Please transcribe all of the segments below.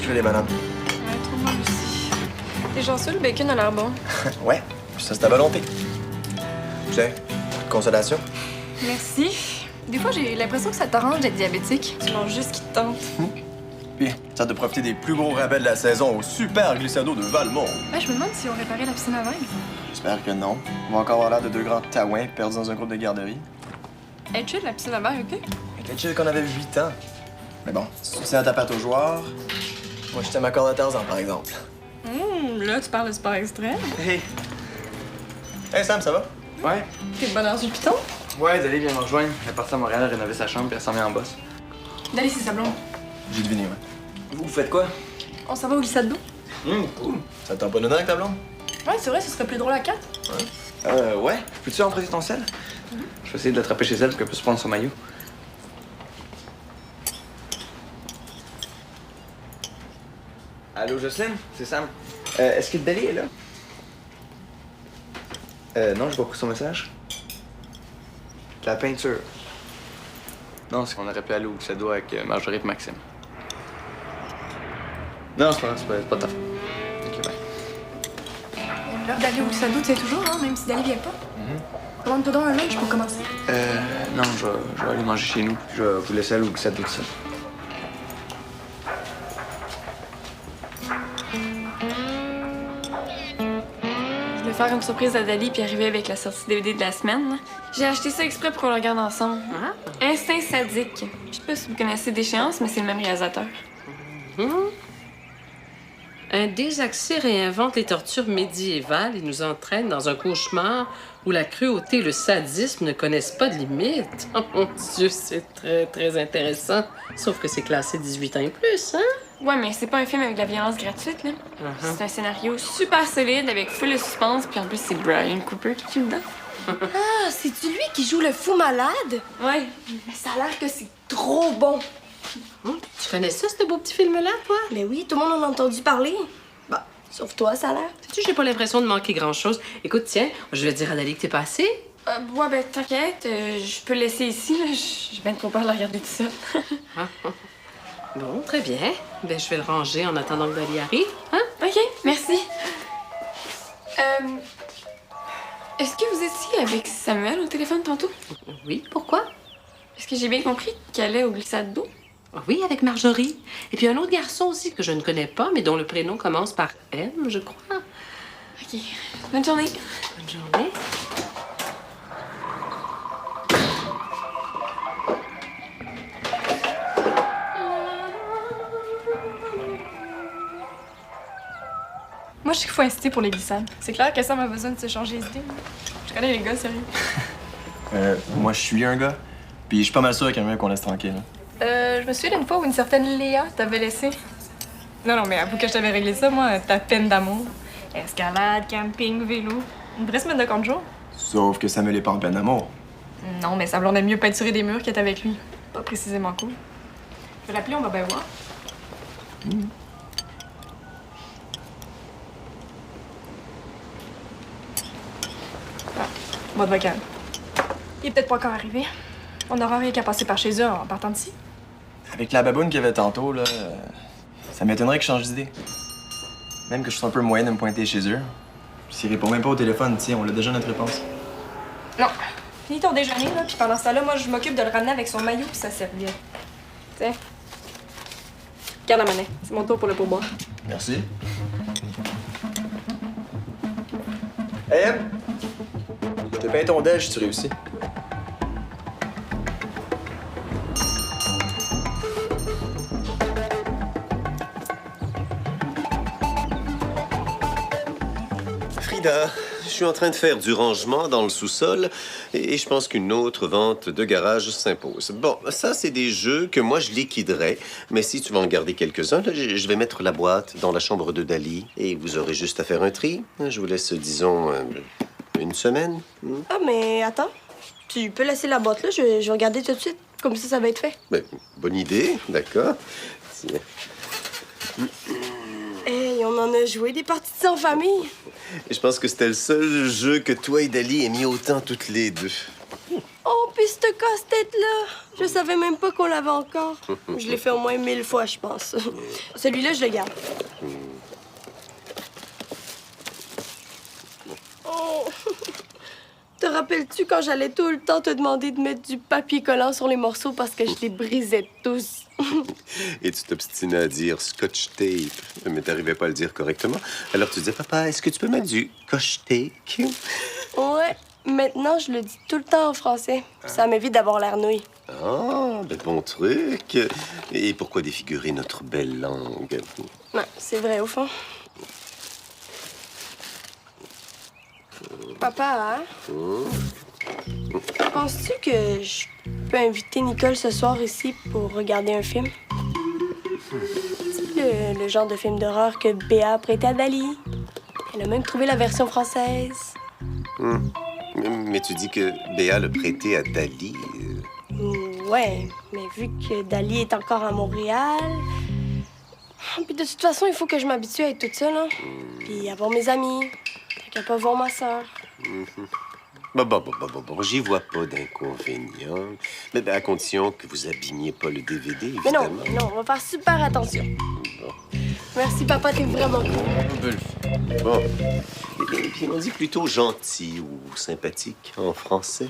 sucré les bananes. Ouais, trop mal aussi. T'es chanceux, le bacon a l'air bon. Ouais, puis ça, c'est ta volonté. Tiens, consolation. Merci. Des fois, j'ai l'impression que ça t'arrange d'être diabétique. Tu manges juste ce qui te tente. Puis, ça de profiter des plus gros rabais de la saison au Super Glissado de Valmont. Ouais, je me demande si on réparait la piscine à vagues. J'espère que non. On va encore avoir l'air de deux grands taouins perdus dans un groupe de garderie. Elle chill, la piscine à vagues, OK? T'es chill qu'on avait 8 ans. Mais bon, si tu tiens à ta patte aux joueurs, moi, je t'aime à corps de Tarzan, par exemple. Là, tu parles de sport extrême. Hey! Hey, Sam, ça va? Ouais. T'es de bonne heure sur le piton? Ouais, Dali vient me rejoindre. Elle est partie à Montréal rénover sa chambre puis elle s'en vient en boss. D'aller, c'est sa blonde. J'ai deviné, ouais. Vous faites quoi? On s'en va au glissade d'eau? Cool. Ça te tente pas de avec ta blonde? Ouais, c'est vrai, ce serait plus drôle à 4. Ouais. Peux-tu emprunter ton sel? Je vais essayer de l'attraper chez elle pour qu'elle puisse prendre son maillot. Allô, Jocelyne? C'est Sam. Est-ce que Dali est là? Non, j'ai pas pris son message. La peinture. Non, c'est qu'on aurait pu aller au Glissado avec Marjorie et Maxime. Non, c'est pas grave, c'est pas ta faute. Ok, bye. L'heure d'aller au glissade d'eau, tu sais toujours, hein, même si Dali vient pas. Commande-toi donc un lunch pour commencer. Non, je vais aller manger chez nous. Je vais vous laisser aller au Glissado tout seul. Je vais faire une surprise à Dali puis arriver avec la sortie DVD de la semaine. J'ai acheté ça exprès pour qu'on le regarde ensemble. Instinct sadique. Je sais pas si vous connaissez Déchéance, mais c'est le même réalisateur. Un désaxé réinvente les tortures médiévales et nous entraîne dans un cauchemar où la cruauté et le sadisme ne connaissent pas de limite. Oh mon Dieu, c'est très, très intéressant. Sauf que c'est classé 18 ans et plus, hein? Ouais, mais c'est pas un film avec de la violence gratuite, là. C'est un scénario super solide avec full de suspense, puis en plus, c'est Brian Cooper qui joue dedans. Ah, c'est-tu lui qui joue le fou malade? Ouais. Mais ça a l'air que c'est trop bon. Tu connais ça, ce beau petit film-là, toi? Mais oui, tout le monde en a entendu parler. Bah, sauf toi, ça a l'air. Sais-tu, j'ai pas l'impression de manquer grand-chose. Écoute, tiens, je vais dire à Dali que t'es passé. Ouais, ben, t'inquiète, je peux le laisser ici, là. J'ai bien trop peur de le regarder tout seul. Bon, très bien. Ben, je vais le ranger en attendant que Dali arrive, hein? OK, merci. Est-ce que vous étiez avec Samuel au téléphone tantôt? Oui, pourquoi? Est-ce que j'ai bien compris qu'il allait au glissade d'eau? Oui, avec Marjorie. Et puis un autre garçon aussi que je ne connais pas, mais dont le prénom commence par M, je crois. OK. Bonne journée. Bonne journée. Moi, je sais qu'il faut inciter pour les glissades. C'est clair que Sam a besoin de se changer les idées. Je connais les gars, sérieux. Moi, je suis un gars. Puis je suis pas mal sûr qu'il y en a un qu'on laisse tranquille. Je me souviens d'une fois où une certaine Léa t'avait laissé. Non, mais avoue que je t'avais réglé ça, moi, ta peine d'amour. Escalade, camping, vélo. Une vraie semaine de camp de jour. Sauf que Samuel est pas en peine d'amour. Non, mais ça blonde aime mieux peinturer des murs qu'être avec lui. Pas précisément cool. Je vais l'appeler, on va bien voir. Boîte vocale. Il est peut-être pas encore arrivé. On aura rien qu'à passer par chez eux en partant d'ici. Avec la baboune qu'il y avait tantôt, là, ça m'étonnerait qu'il change d'idée. Même que je sois un peu moyen de me pointer chez eux. S'il répond même pas au téléphone, tiens, on a déjà notre réponse. Non. Finis ton déjeuner, là, puis pendant ce temps-là, moi, je m'occupe de le ramener avec son maillot puis sa serviette. Tiens. Garde la monnaie. C'est mon tour pour le pourboire. Merci. Hey, Em! Je te peins ton déj si tu réussis. Frida, je suis en train de faire du rangement dans le sous-sol et je pense qu'une autre vente de garage s'impose. Bon, ça, c'est des jeux que moi, je liquiderais. Mais si tu vas en garder quelques-uns, là, je vais mettre la boîte dans la chambre de Dali et vous aurez juste à faire un tri. Je vous laisse, disons, une semaine. Ah, mais attends. Tu peux laisser la boîte là, je vais regarder tout de suite. Comme ça va être fait. Ben, bonne idée, d'accord. Tiens. Hey, on en a joué des parties de ça en famille. Je pense que c'était le seul jeu que toi et Dali aimiez autant toutes les deux. Oh, puis ce casse-tête-là! Je savais même pas qu'on l'avait encore. Je l'ai fait au moins 1000 fois, je pense. Celui-là, je le garde. Oh! Te rappelles-tu quand j'allais tout le temps te demander de mettre du papier collant sur les morceaux parce que je les brisais tous? Et tu t'obstinais à dire scotch tape, mais t'arrivais pas à le dire correctement. Alors tu disais, papa, est-ce que tu peux mettre du coche tape? Ouais, maintenant je le dis tout le temps en français. Ça m'évite d'avoir l'air nouille. Ah, ben bon truc. Et pourquoi défigurer notre belle langue? Ouais, c'est vrai au fond. Papa, hein? Penses-tu que je peux inviter Nicole ce soir ici pour regarder un film? C'est le genre de film d'horreur que Béa a prêté à Dali. Elle a même trouvé la version française. Mais tu dis que Béa l'a prêté à Dali. Ouais, mais vu que Dali est encore à Montréal... Puis de toute façon, il faut que je m'habitue à être toute seule, hein? Puis avoir mes amis, tant qu'à pas voir ma sœur. Bon, j'y vois pas d'inconvénient. Mais ben, à condition que vous abîmiez pas le DVD, Mais évidemment. non, on va faire super attention. Bon. Merci, papa, t'es vraiment cool. Bon. Et puis on dit plutôt gentil ou sympathique en français.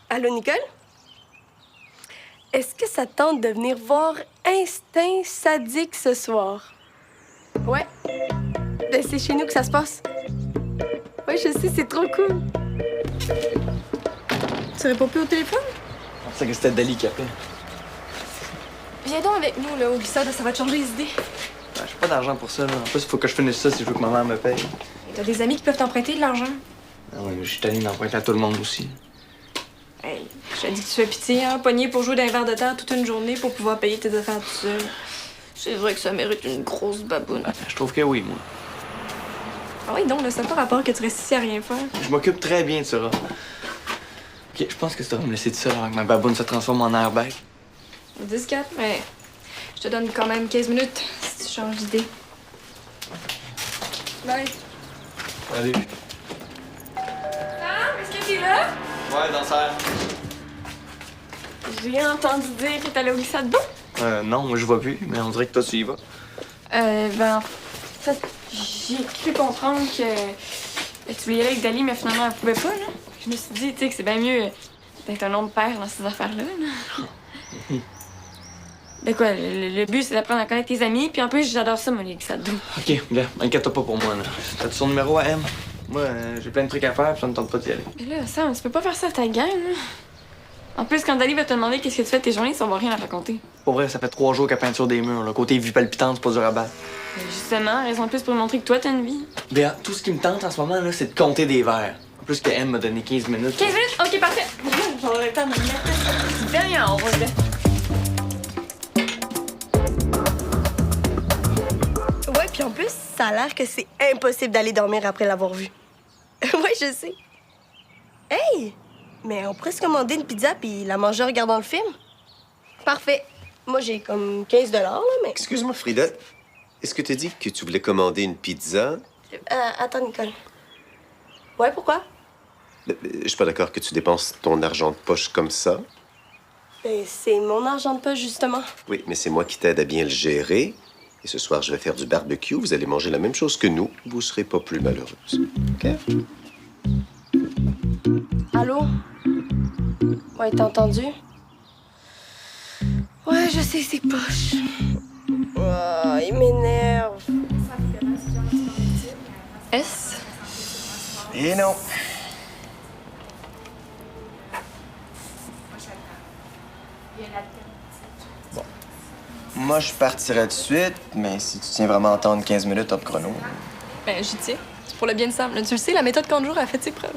Allô, Nicole? Est-ce que ça te tente de venir voir Instinct Sadique ce soir? Ouais. Ben, c'est chez nous que ça se passe. Ouais, je sais, c'est trop cool. Tu réponds plus au téléphone? C'est que c'était Dali qui appelait. Viens donc avec nous, là, au glissade, ça va te changer les idées. Ben, j'ai pas d'argent pour ça, là. En plus, il faut que je finisse ça si je veux que ma mère me paye. Et t'as des amis qui peuvent t'emprunter de l'argent. Ah ouais, mais je suis tanné d'emprunter à tout le monde aussi. Hey, je te dis que tu fais pitié, hein, pogné pour jouer d'un verre de terre toute une journée pour pouvoir payer tes affaires tout seul. C'est vrai que ça mérite une grosse baboune. Je trouve que oui, moi. Ah oui, donc, là, ça n'a pas rapport que tu restes ici à rien faire. Je m'occupe très bien de ça. Ok, je pense que tu vas me laisser tout seul avant que ma baboune se transforme en airbag. 10-4, mais je te donne quand même 15 minutes si tu changes d'idée. Bye. Allez. Est-ce que t'es là? Ouais, dans ça. J'ai entendu dire que t'allais au glissade d'eau. Non, moi je vois plus, mais on dirait que toi tu y vas. Ben, en fait, j'ai cru comprendre que tu voulais y aller avec Dali, mais finalement, elle pouvait pas, là. Je me suis dit, tu sais, que c'est bien mieux d'être un homme père dans ces affaires-là, là. Ben quoi, le but, c'est d'apprendre à connaître tes amis, puis en plus, j'adore ça, moi, les glissades d'eau. Ok, bien, inquiète-toi pas pour moi, là. T'as-tu son numéro à M? Moi, j'ai plein de trucs à faire, puis ça me tente pas d'y aller. Mais là, Sam, tu peux pas faire ça à ta gang, là. En plus, quand Dali va te demander qu'est-ce que tu fais de tes journées, ça va rien à raconter. Pour vrai, ça fait 3 jours qu'elle peinture des murs, là. Côté vie palpitante, c'est pas dur à battre. Mais justement, raison de plus pour montrer que toi, t'as une vie. Béa, tout ce qui me tente en ce moment, là, c'est de compter des verres. En plus que M m'a donné 15 minutes. 15 minutes? Ok, parfait. J'aurai le temps de me mettre. Viens, on roule. Ouais, puis en plus, ça a l'air que c'est impossible d'aller dormir après l'avoir vu. Ouais, je sais. Hey! Mais on pourrait se commander une pizza puis la manger en regardant le film? Parfait. Moi, j'ai comme 15 là, mais... Excuse-moi, Frida. Est-ce que tu as dit que tu voulais commander une pizza? Attends, Nicole. Ouais, pourquoi? Je suis pas d'accord que tu dépenses ton argent de poche comme ça. Ben, c'est mon argent de poche, justement. Oui, mais c'est moi qui t'aide à bien le gérer. Et ce soir, je vais faire du barbecue. Vous allez manger la même chose que nous. Vous serez pas plus malheureuse. OK? Allô? Ouais, t'as entendu? Ouais, je sais, c'est poche. Oh, il m'énerve. S? Et non. Bon. Moi, je partirais tout de suite, mais si tu tiens vraiment à attendre 15 minutes top chrono. Ben, j'y tiens. C'est pour le bien de Sam. Là, tu le sais, la méthode Kanjour a fait ses preuves.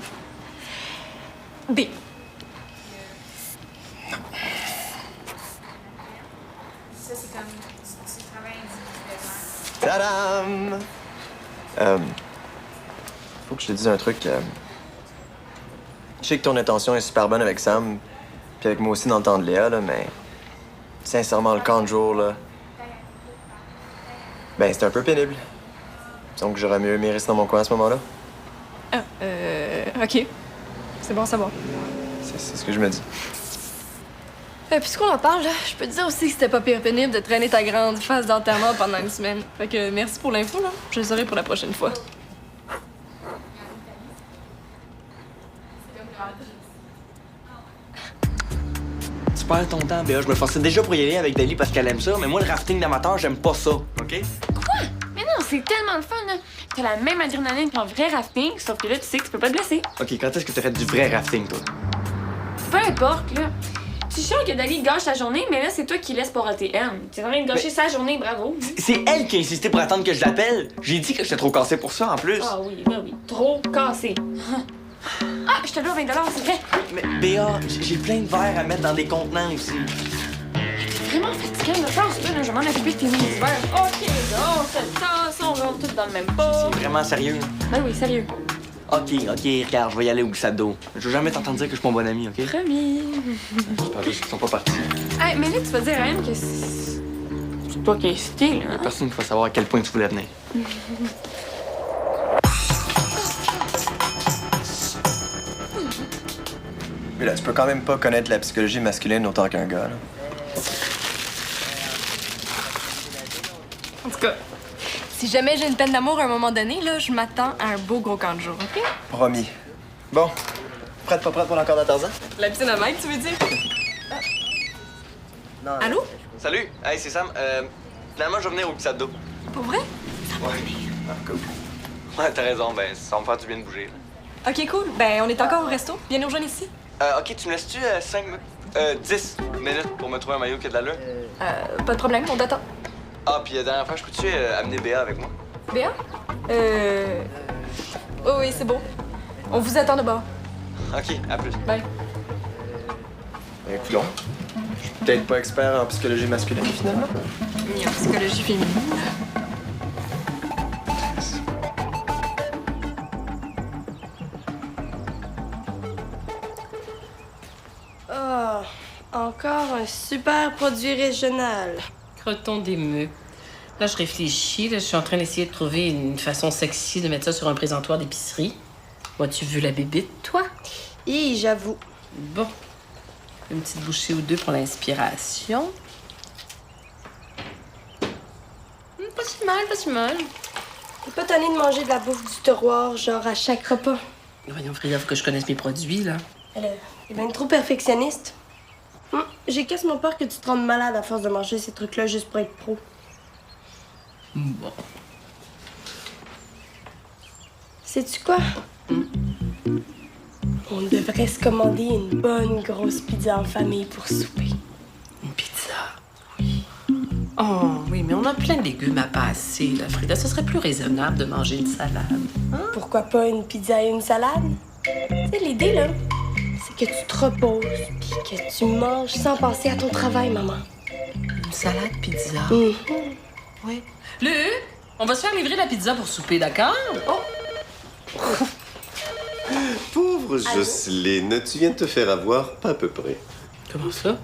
B. Tadam! Faut que je te dise un truc. Je sais que ton intention est super bonne avec Sam, puis avec moi aussi dans le temps de Léa, là, mais Sincèrement, le camp de jour, là... Ben, c'était un peu pénible. Donc, j'aurais mieux aimé rester dans mon coin à ce moment-là. Ah, OK. C'est bon à savoir. C'est ce que je me dis. Puisqu'on en parle, là, je peux te dire aussi que c'était pas pire pénible de traîner ta grande face d'enterrement pendant une semaine. Fait que merci pour l'info, là. Je le saurai pour la prochaine fois. Tu perds ton temps, Béa. Je me forçais déjà pour y aller avec Dali parce qu'elle aime ça, mais moi, le rafting d'amateur, j'aime pas ça, OK? Mais non, c'est tellement le fun, là. T'as la même adrénaline qu'en vrai rafting, sauf que là, tu sais que tu peux pas te blesser. OK, quand est-ce que t'as fait du vrai rafting, toi? Peu importe, là. Tu sais que Dali gâche sa journée, mais là, c'est toi qui laisses pour ATM. T'es en train de gâcher sa journée, bravo. C'est elle qui a insisté pour attendre que je l'appelle. J'ai dit que j'étais trop cassé pour ça, en plus. Ah oui, ben oui. Trop cassé. Ah, je te dois 20 c'est vrai. Mais Béa, j'ai plein de verres à mettre dans des contenants ici. T'es vraiment fatiguant, là. Pense-toi, là, je m'en occuper de tes mini verres. OK, là, on fait le temps, on rentre tous dans le même pot. C'est vraiment sérieux. Ben oui, sérieux. OK, regarde, je vais y aller au glissade-d'eau. Je veux jamais t'entendre dire que je suis mon bon ami, OK? Promis. J'espère juste qu'ils sont pas partis. Hey, mais là, tu vas dire à elle que c'est toi qui as incité, là. Hein? Personne ne va savoir à quel point tu voulais venir. Mais là, tu peux quand même pas connaître la psychologie masculine autant qu'un gars, là. En tout cas, si jamais j'ai une peine d'amour à un moment donné, là, je m'attends à un beau gros camp de jour, OK? Promis. Bon. Prête, pas prête pour l'encore de Tarzan? La piscine à Mike, tu veux dire? Non. Allô? Salut, hey, c'est Sam. Finalement, je vais venir au glissade-d'eau. Pour vrai? Ah, cool. Ouais, t'as raison, ben, ça va me faire du bien de bouger. Là. OK, cool. Ben, on est encore au resto. Viens nous rejoindre ici. OK, tu me laisses-tu 10 minutes pour me trouver un maillot qui a de l'allure? Pas de problème, on t'attend. Ah, puis la dernière fois, je peux-tu amener Béa avec moi? Béa? Oh oui, c'est beau. On vous attend de bord. OK, à plus. Bye. Ben, coudonc. Je suis peut-être pas expert en psychologie masculine, finalement. Ni en psychologie féminine. Oh, encore un super produit régional. Croton d'émeu. Là, je réfléchis. Là, je suis en train d'essayer de trouver une façon sexy de mettre ça sur un présentoir d'épicerie. As-tu vu la bébite, toi? Hi, j'avoue. Bon. Une petite bouchée ou deux pour l'inspiration. Pas si mal, pas si mal. T'es pas tanné de manger de la bouffe du terroir, genre à chaque repas? Voyons, Frida, faut que je connaisse mes produits, là. Elle est bien trop perfectionniste. J'ai quasiment peur que tu te rendes malade à force de manger ces trucs-là juste pour être pro. Bon. Sais-tu quoi? On devrait se commander une bonne grosse pizza en famille pour souper. Une pizza. Oui. Oh, oui, mais on a plein de légumes à passer, là, Frida. Ce serait plus raisonnable de manger une salade. Pourquoi pas une pizza et une salade? Tu sais, l'idée, là, c'est que tu te reposes puis que tu manges sans penser à ton travail, maman. Une salade pizza. Mhm. Oui. Lu, on va se faire livrer la pizza pour souper, d'accord? Pauvre Jocelyne, tu viens de te faire avoir pas à peu près. Comment ça?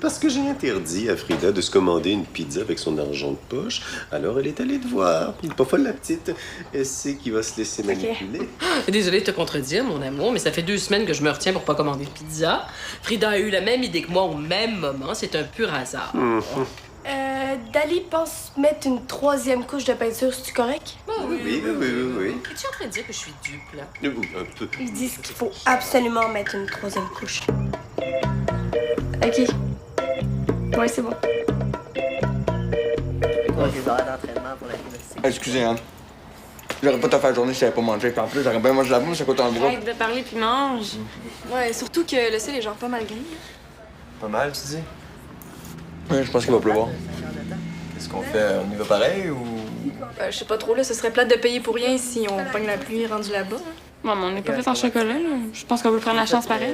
Parce que j'ai interdit à Frida de se commander une pizza avec son argent de poche. Alors elle est allée te voir. Il est pas folle, la petite. Elle sait qu'il va se laisser manipuler. Désolée de te contredire, mon amour, mais ça fait 2 semaines que je me retiens pour pas commander de pizza. Frida a eu la même idée que moi au même moment. C'est un pur hasard. Dali pense mettre une 3e couche de peinture, c'est-tu correct? Oui. Es-tu en train de dire que je suis dupe, là? Oui, un peu. Ils disent qu'il faut absolument mettre une 3e couche. OK. Ouais, c'est bon. Excusez, hein. J'aurais pas te faire journée si j'avais pas mangé. Puis en plus, j'aurais bien mangé la bouffe, ça coûte un bras. Arrête de parler puis mange. Ouais, surtout que le ciel est genre pas mal gris. Pas mal, tu dis? Ouais, je pense qu'il va pleuvoir. Qu'est-ce qu'on fait? On y va pareil ou... Je sais pas trop, là, ce serait plate de payer pour rien si on pogne la pluie rendue là-bas. Ouais, mais on n'est pas fait en chocolat, là. Je pense qu'on peut prendre la chance pareil.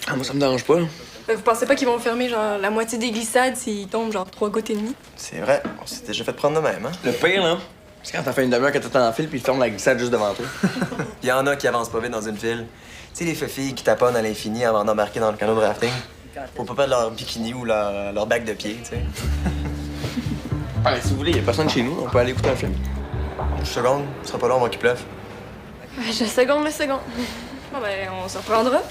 Ah, moi, ça me dérange pas, là. Vous pensez pas qu'ils vont fermer genre la moitié des glissades s'ils tombent genre 3 gouttes et demie? C'est vrai, on s'est déjà fait prendre de même, hein? Le pire, là, c'est quand t'as fait une demi-heure que t'es en file puis ils ferment la glissade juste devant toi. Il y en a qui avancent pas vite dans une file. Tu sais, les filles qui taponnent à l'infini avant d'embarquer dans le canot de rafting. Faut pas perdre leur bikini ou leur bague de pied, tu sais. Ouais, si vous voulez, y a personne chez nous, on peut aller écouter un film. 1 seconde, ce sera pas long avant qu'il pleuve. Ouais, je seconde. Bon, ben, on se reprendra.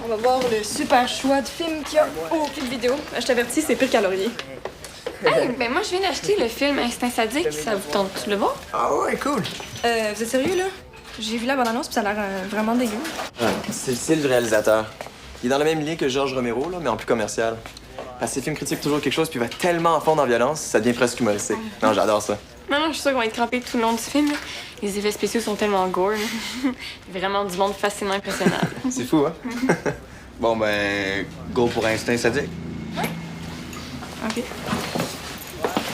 On va voir le super choix de film qu'il y a au clip vidéo. Je t'avertis, c'est pire qu'à Laurier. Hey, ben moi, je viens d'acheter le film Instinct sadique. Ça vous tente de le voir? Ah ouais, cool. Vous êtes sérieux, là? J'ai vu la bande-annonce, puis ça a l'air vraiment dégueu. Ouais, c'est le style du réalisateur. Il est dans la même ligne que Georges Romero, là, mais en plus commercial. Parce que ses films critiquent toujours quelque chose, puis il va tellement à fond dans la violence, ça devient presque humoristique. Non, j'adore ça. Non, je suis sûre qu'on va être crampés tout le long du film. Là. Les effets spéciaux sont tellement gore. Là. Vraiment du monde fascinant, impressionnant. C'est fou, hein? Bon, ben, go pour Instinct sadique. OK.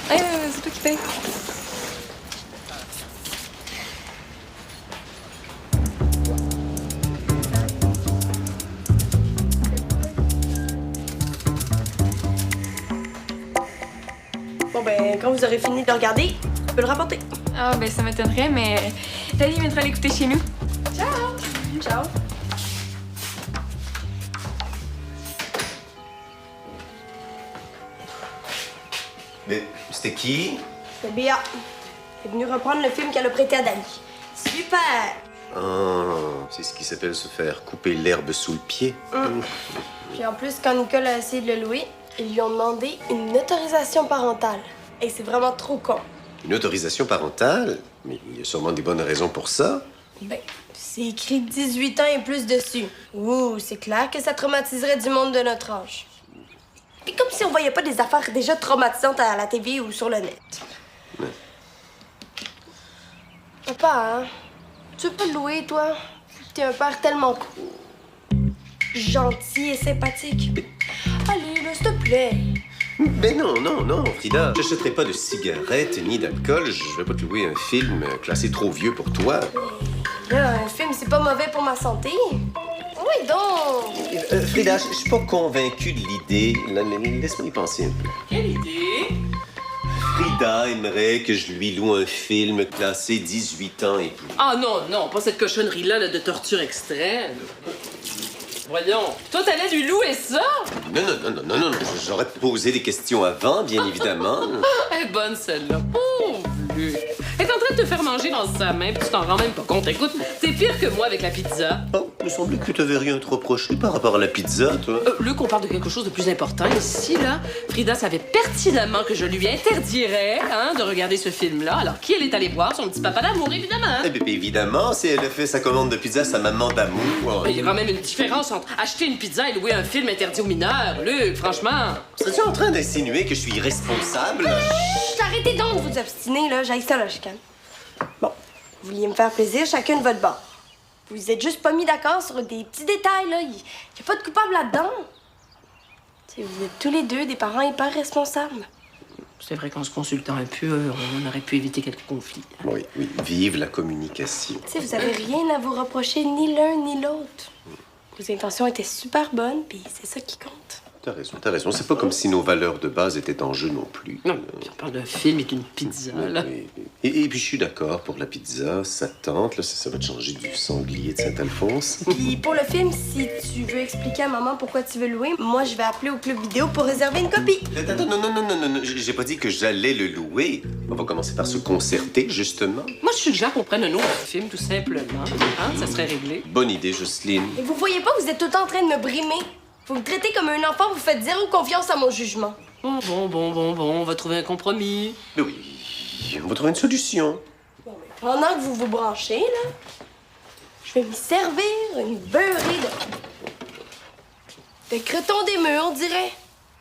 Hey, c'est toi qui paye. Bon, ben, quand vous aurez fini de regarder, tu peux le rapporter. Ah, ben ça m'étonnerait, mais Dali viendra l'écouter chez nous. Ciao. Mais c'était qui? C'est Béa. Elle est venue reprendre le film qu'elle a prêté à Dali. Super! Ah, c'est ce qui s'appelle se faire couper l'herbe sous le pied. Puis en plus, quand Nicole a essayé de le louer, ils lui ont demandé une autorisation parentale. Et c'est vraiment trop con. Une autorisation parentale? Mais il y a sûrement des bonnes raisons pour ça. Ben, c'est écrit 18 ans et plus dessus. Ouh, c'est clair que ça traumatiserait du monde de notre âge. Puis comme si on voyait pas des affaires déjà traumatisantes à la TV ou sur le net. Ouais. Papa, hein? Tu veux pas le louer, toi? T'es un père tellement cool. Gentil et sympathique. Allez, là, s'il te plaît. Mais non, Frida. J'achèterai pas de cigarettes ni d'alcool. Je vais pas te louer un film classé trop vieux pour toi. Là, un film, c'est pas mauvais pour ma santé. Oui, donc. Frida, je suis pas convaincu de l'idée. Laisse-moi y penser un peu. Quelle idée? Frida aimerait que je lui loue un film classé 18 ans et plus. Ah non, pas cette cochonnerie-là là, de torture extrême. Voyons, toi t'allais lui louer ça? Non. J'aurais posé des questions avant, bien évidemment. Elle est bonne celle-là. Pauvre Luc. Elle est en train de te faire manger dans sa main, puis tu t'en rends même pas compte. Écoute, t'es pire que moi avec la pizza. Oh, il me semblait que tu t'avais rien trop reproché par rapport à la pizza, toi. Luc, on parle de quelque chose de plus important ici, là. Frida savait pertinemment que je lui interdirais de regarder ce film-là. Alors, qui elle est allée voir? Son petit papa d'amour, évidemment. Eh bien, évidemment, si elle a fait sa commande de pizza à sa maman d'amour. Il y a quand même une différence entre acheter une pizza et louer un film interdit aux mineurs. Luc, franchement. Serais-tu en train d'insinuer que je suis irresponsable? Chut, arrêtez donc de vous obstiner, là. J'aille ça, la chicane. Bon, vous vouliez me faire plaisir, chacun de votre bord. Vous êtes juste pas mis d'accord sur des petits détails, là. Il y a pas de coupable là-dedans. Tu sais, vous êtes tous les deux des parents hyper responsables. C'est vrai qu'en se consultant un peu, on aurait pu éviter quelques conflits. Oui, vive la communication. Tu sais, vous avez rien à vous reprocher, ni l'un ni l'autre. Vos intentions étaient super bonnes, puis c'est ça qui compte. T'as raison. C'est pas comme si nos valeurs de base étaient en jeu non plus. Non, puis on parle d'un film et d'une pizza, là. Oui. Et puis je suis d'accord pour la pizza, ça tente, là, ça va te changer du sanglier de Saint-Alphonse. Puis pour le film, si tu veux expliquer à maman pourquoi tu veux louer, moi je vais appeler au club vidéo pour réserver une copie. Attends, non, j'ai pas dit que j'allais le louer. On va commencer par se concerter, justement. Moi, je suggère qu'on prenne un autre film, tout simplement. Ça serait réglé. Bonne idée, Jocelyne. Et vous voyez pas, vous êtes tout le temps en train de me brimer. Vous me traitez comme un enfant, vous faites zéro confiance à mon jugement. Bon, on va trouver un compromis. Mais oui, on va trouver une solution. Bon, mais pendant que vous vous branchez, là, je vais m'y servir une beurrée de creton des murs, on dirait.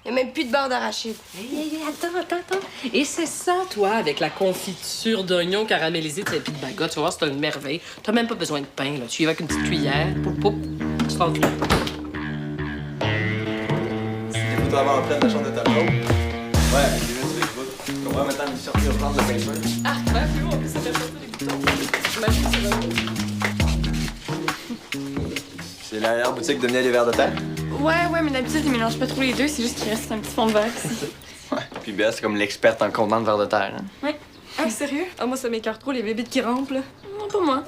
Il n'y a même plus de beurre d'arachide. Hey, attends. Et c'est ça, toi, avec la confiture d'oignon caramélisé de cette de bagotte. Tu vas voir, c'est une merveille. T'as même pas besoin de pain, là. Tu y vas avec une petite cuillère. Poup. Extraordinaire. Tu vas avoir un prêt de la chambre de ta chambre. Ouais, j'ai vu sur les bouts. On va maintenant me sortir prendre le paper. Ah, ben plus, en plus, ça fait sortir les boutons. J'imagine que ça va bien. C'est l'arrière-boutique de miel et verre de terre. Ouais, mais d'habitude, ils mélangent pas trop les deux, c'est juste qu'il reste un petit fond de verre ici. Ouais. Puis Béa, c'est comme l'experte en contenant de verre de terre. Hein. Ouais. Ah, sérieux? Ah, moi, ça m'écarte trop, les bébites qui rampent, là. Non, pas moi.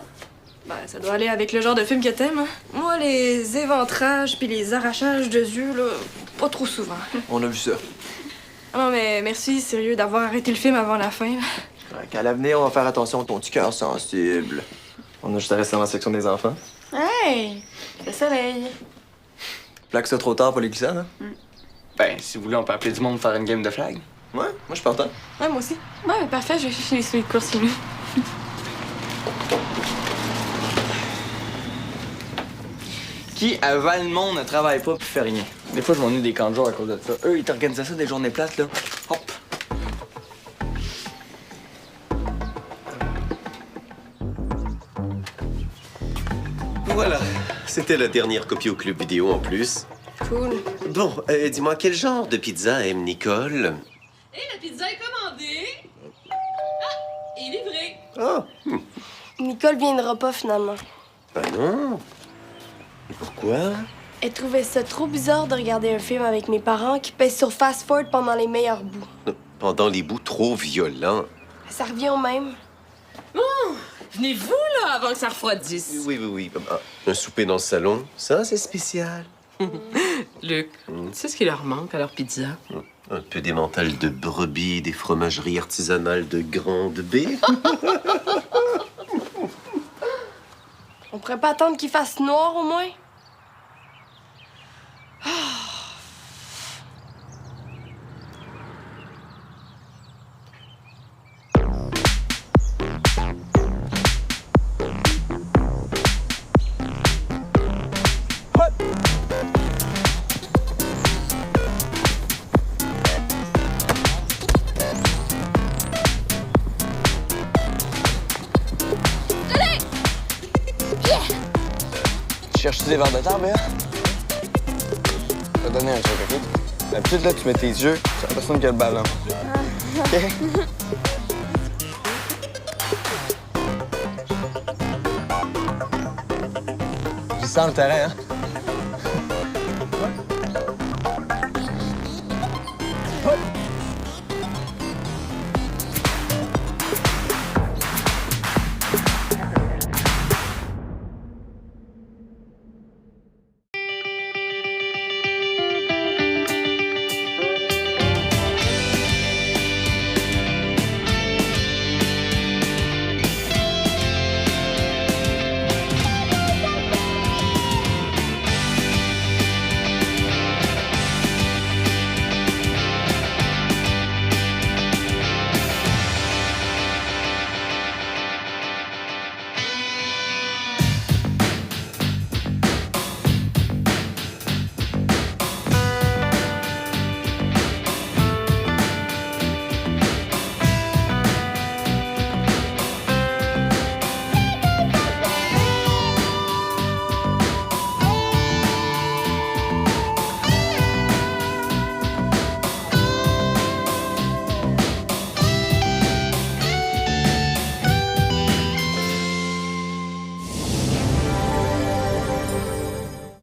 Ben, ça doit aller avec le genre de film que t'aimes, hein. Moi, les éventrages puis les arrachages de yeux, là, pas trop souvent. On a vu ça. Ah non, mais merci, sérieux, d'avoir arrêté le film avant la fin. Ouais, qu'à l'avenir, on va faire attention à ton petit cœur sensible. On a juste à rester dans la section des enfants. Hey! Le soleil. Plaque ça trop tard pour les glissades, hein? Ben, si vous voulez, on peut appeler du monde pour faire une game de flag. Ouais, moi je suis partant. Ouais, moi aussi. Ouais, parfait, je vais chercher les souliers de course chez nous. Qui, avant le monde, ne travaille pas puis fait rien. Des fois, je m'ennuie des camps de jour à cause de ça. Eux, ils t'organisaient ça des journées plates, là. Hop! Voilà, c'était la dernière copie au club vidéo en plus. Cool. Bon, dis-moi, quel genre de pizza aime Nicole? Hé, la pizza est commandée! Ah! Et livrée! Ah, Nicole viendra pas finalement. ben non. Et pourquoi? Elle trouvait ça trop bizarre de regarder un film avec mes parents qui pèsent sur fast forward pendant les meilleurs bouts. Pendant les bouts trop violents. Ça revient au même. Venez-vous, là, avant que ça refroidisse. Oui. Ah, un souper dans le salon, ça, c'est spécial. Luc, tu sais ce qui leur manque à leur pizza? Un peu des mentales de brebis, des fromageries artisanales de grande baie. On pourrait pas attendre qu'il fasse noir au moins? Tu cherches des verres de terre, Béa? Je vais te donner un truc, OK? D'habitude, là, tu mets tes yeux sur la personne qui a le ballon. OK? Tu sens le terrain, hein?